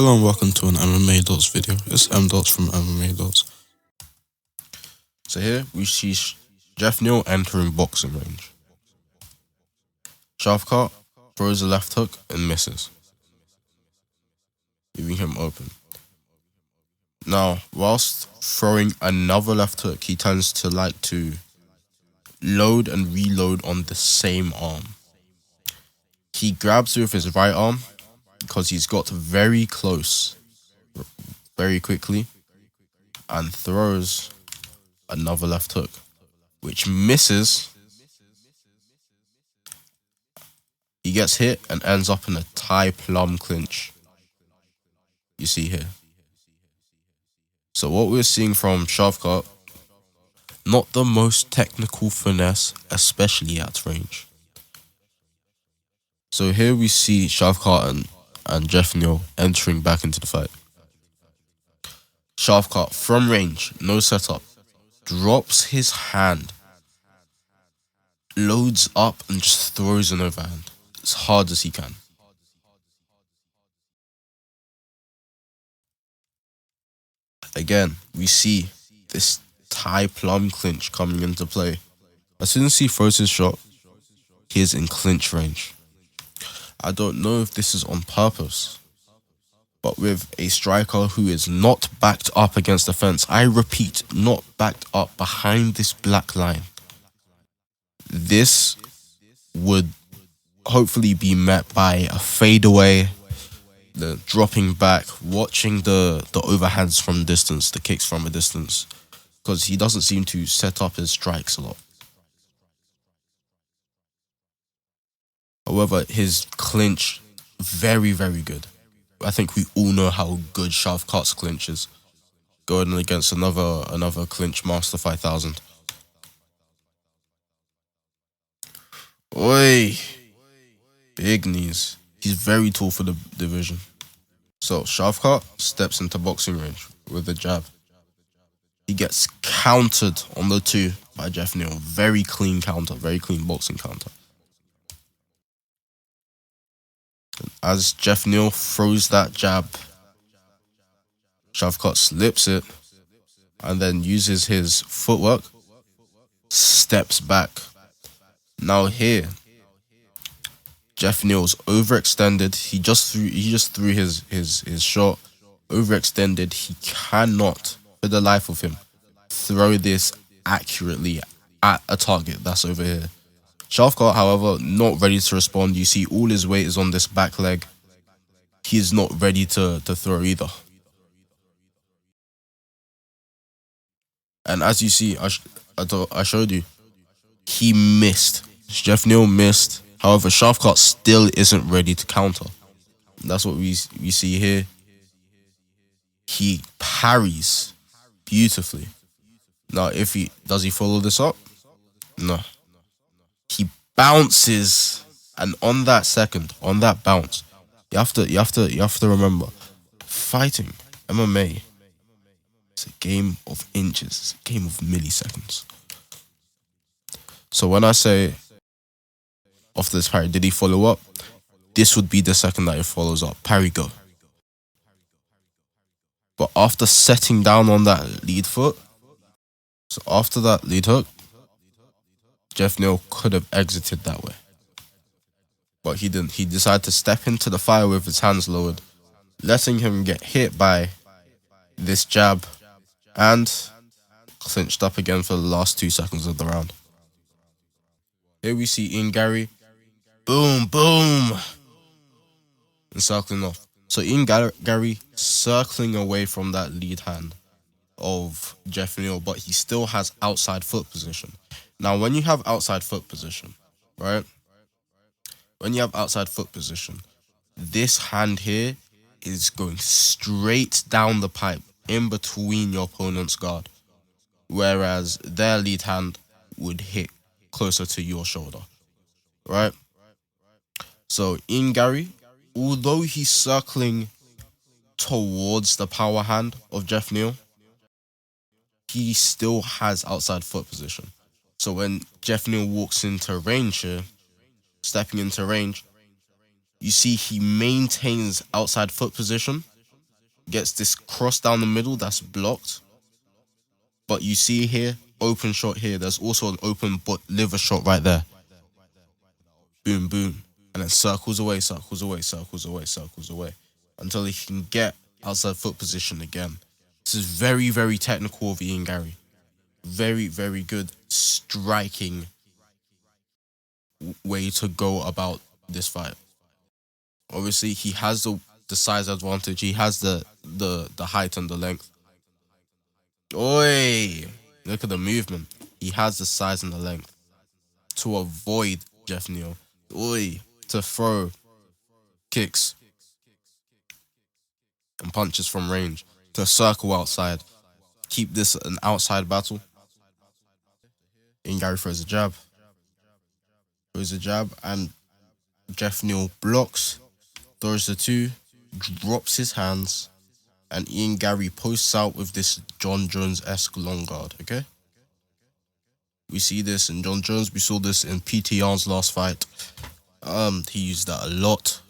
Hello and welcome to an MMA Dottz video. It's Dottz from MMA Dottz. So here we see Jeff Neal entering boxing range. Shavkat throws a left hook and misses, leaving him open. Now, whilst throwing another left hook, he tends to like to load and reload on the same arm. He grabs with his right arm because he's got very close very quickly and throws another left hook, which misses. He gets hit and ends up in a tie plum clinch. You see here. So what we're seeing from Shavkat, not the most technical finesse, especially at range. So here we see Shavkat and Jeff Neal entering back into the fight. Shavkat from range, no setup, drops his hand, loads up and just throws an overhand as hard as he can. Again, we see this tie plum clinch coming into play. As soon as he throws his shot, he is in clinch range. I don't know if this is on purpose, but with a striker who is not backed up against the fence, I repeat, not backed up behind this black line, this would hopefully be met by a fadeaway, the dropping back, watching the overhands from distance, the kicks from a distance, because he doesn't seem to set up his strikes a lot. However, his clinch, very, very good. I think we all know how good Shavkat's clinch is. Going against another clinch master 5000. Oi! Big knees. He's very tall for the division. So Shavkat steps into boxing range with a jab. He gets countered on the two by Jeff Neal. Very clean counter, very clean boxing counter. As Jeff Neal throws that jab, Shavkat slips it and then uses his footwork, steps back. Now here, Jeff Neal's overextended. He just threw his shot, overextended. He cannot, for the life of him, throw this accurately at a target that's over here. Shavkat, however, not ready to respond. You see all his weight is on this back leg. He is not ready to throw either. And as you see, I showed you, he missed. Jeff Neal missed. However, Shavkat still isn't ready to counter. That's what we see here. He parries beautifully. Now, does he follow this up? No. He bounces, and on that second, on that bounce, you have to remember, fighting MMA, it's a game of inches, it's a game of milliseconds. So when I say after this parry, did he follow up? This would be the second that he follows up. Parry, go. But after setting down on that lead foot, so after that lead hook, Jeff Neal could have exited that way. But he didn't. He decided to step into the fire with his hands lowered, letting him get hit by this jab and clinched up again for the last 2 seconds of the round. Here we see Ian Garry. Boom, boom. And circling off. So Ian Garry circling away from that lead hand of Jeff Neal, but he still has outside foot position. Now, when you have outside foot position, right? When you have outside foot position, this hand here is going straight down the pipe in between your opponent's guard, whereas their lead hand would hit closer to your shoulder, right? So Ian Garry, although he's circling towards the power hand of Jeff Neal, he still has outside foot position. So when Jeff Neal walks into range here, stepping into range, you see he maintains outside foot position gets this cross down the middle that's blocked. But you see here, open shot here. There's also an open liver shot right there. Boom, boom. And then circles away, circles away, circles away, circles away. Until he can get outside foot position again. This is very, very technical of Ian Garry. Very, very good striking way to go about this fight. Obviously, he has the size advantage. He has the height and the length. Oi! Look at the movement. He has the size and the length to avoid Jeff Neal. Oi! To throw kicks and punches from range. To circle outside. Keep this an outside battle. Ian Garry throws a jab. Throws a jab and Jeff Neal blocks. Throws the two. Drops his hands. And Ian Garry posts out with this John Jones-esque long guard, okay? We see this in John Jones. We saw this in PTR's last fight. He used that a lot.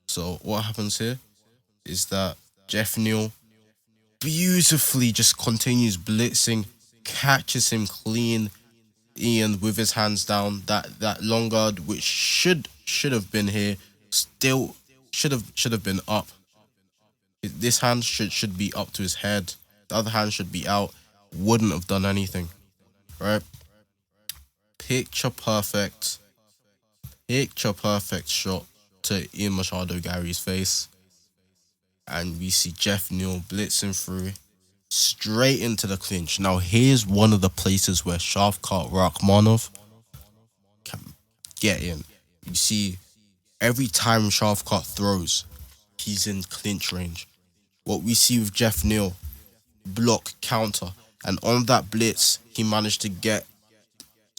So what happens here is that Jeff Neal beautifully just continues blitzing, catches him clean. Ian with his hands down. That long guard, which should have been here, still should have been up. This hand should be up to his head. The other hand should be out. Wouldn't have done anything, right? Picture perfect shot to Ian Machado Garry's face. And we see Jeff Neal blitzing through straight into the clinch. Now, here's one of the places where Shavkat Rakhmonov can get in. You see, every time Shavkat throws, he's in clinch range. What we see with Jeff Neal, block, counter. And on that blitz, he managed to get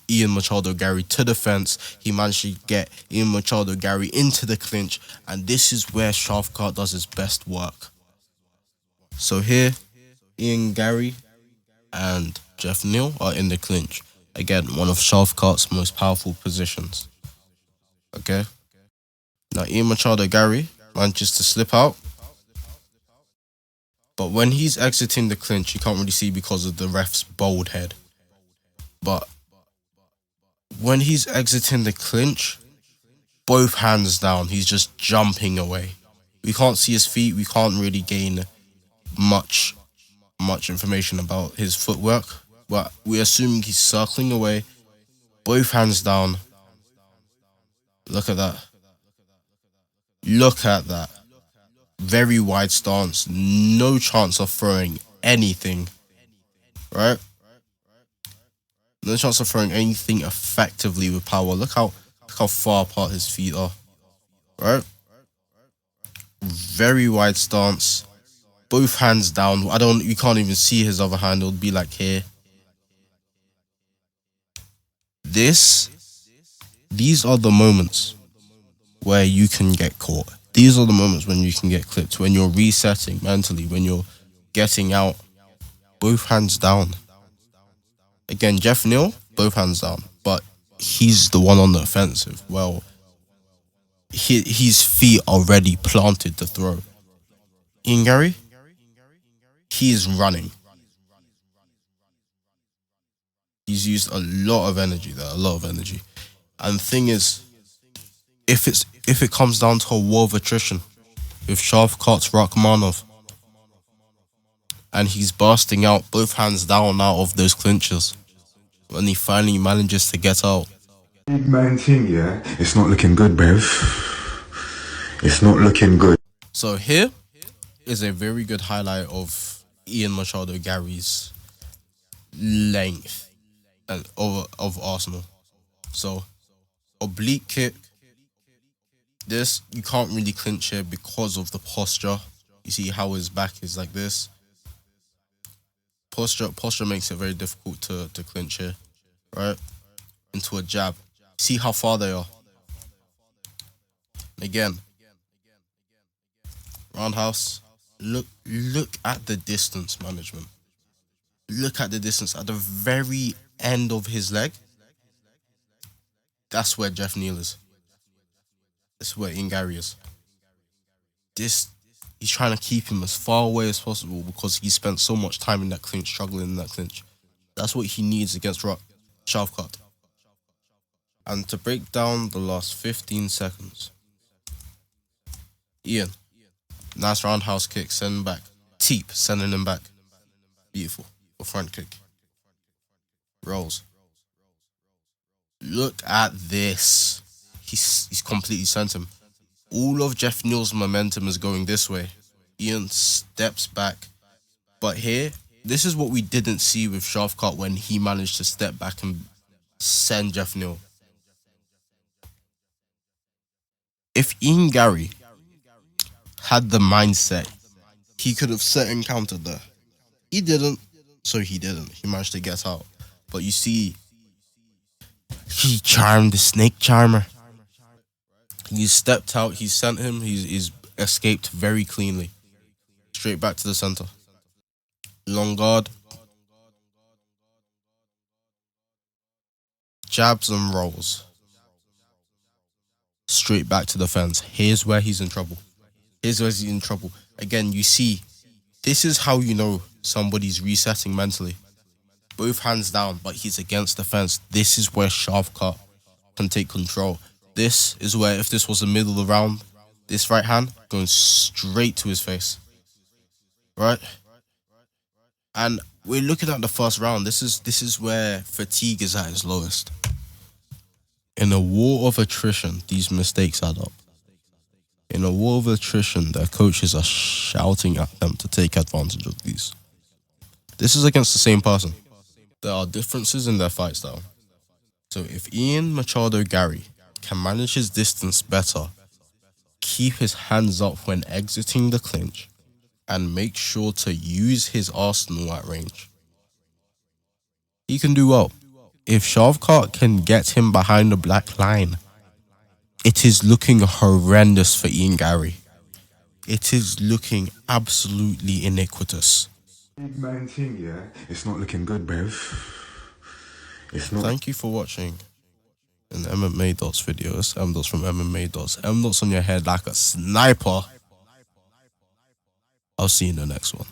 Ian Machado Garry to the fence. He managed to get Ian Machado Garry into the clinch. And this is where Shavkat does his best work. So here, Ian Garry and Jeff Neal are in the clinch. Again, one of Shavkat's most powerful positions. Okay? Now, Ian Machado Garry manages to slip out. But when he's exiting the clinch, you can't really see because of the ref's bald head. But when he's exiting the clinch, both hands down, he's just jumping away. We can't see his feet. We can't really gain much information about his footwork. But we're assuming he's circling away, both hands down. Look at that. Look at that. Very wide stance. No chance of throwing anything. Right? No chance of throwing anything effectively with power. Look how far apart his feet are. Right? Very wide stance. Both hands down. You can't even see his other hand. It'll be like here. These are the moments where you can get caught. These are the moments when you can get clipped, when you're resetting mentally, when you're getting out. Both hands down. Again, Jeff Neal, both hands down. But he's the one on the offensive. Well, his feet are already planted to throw. Ian Garry, he is running. He's used a lot of energy there, a lot of energy. And the thing is, if it comes down to a war of attrition with Shavkat Rakhmonov and he's bursting out, both hands down out of those clinches, when he finally manages to get out. Big man thing, yeah? It's not looking good, bruv. It's not looking good. So here is a very good highlight of Ian Machado Garry's length of Arsenal. So, oblique kick. This, you can't really clinch here because of the posture. You see how his back is like this. Posture makes it very difficult to clinch here, right? Into a jab. See how far they are. Again, roundhouse. Look at the distance management. Look at the distance at the very end of his leg. That's where Jeff Neal is. This is where Ian Garry is. This He's trying to keep him as far away as possible because he spent so much time in that clinch, struggling in that clinch. That's what he needs against Shavkat. And to break down the last 15 seconds, Ian, nice roundhouse kick, send him back. Teep, sending him back. Beautiful. A front kick. Rolls. Look at this. He's completely sent him. All of Jeff Neal's momentum is going this way. Ian steps back. But here, this is what we didn't see with Shavkat when he managed to step back and send Jeff Neal. If Ian Garry had the mindset, he could have set and countered there. He didn't, so he didn't. He managed to get out. But you see, he charmed the snake charmer. He stepped out, he sent him, he's escaped very cleanly. Straight back to the center. Long guard. Jabs and rolls. Straight back to the fence. Here's where he's in trouble. Again, you see, this is how you know somebody's resetting mentally. Both hands down, but he's against the fence. This is where Shavkat can take control. This is where, if this was the middle of the round, this right hand going straight to his face. Right? And we're looking at the first round. This is where fatigue is at its lowest. In a war of attrition, these mistakes add up. In a war of attrition, their coaches are shouting at them to take advantage of these. This is against the same person. There are differences in their fight style. So if Ian Machado Garry can manage his distance better, keep his hands up when exiting the clinch, and make sure to use his arsenal at range, he can do well. If Shavkat can get him behind the black line, it is looking horrendous for Ian Garry. It is looking absolutely iniquitous. Big man thing, yeah? It's not looking good, Bev. It's not. Thank you for watching an MMA Dottz video. It's Dottz from MMA Dottz. Dottz on your head like a sniper. I'll see you in the next one.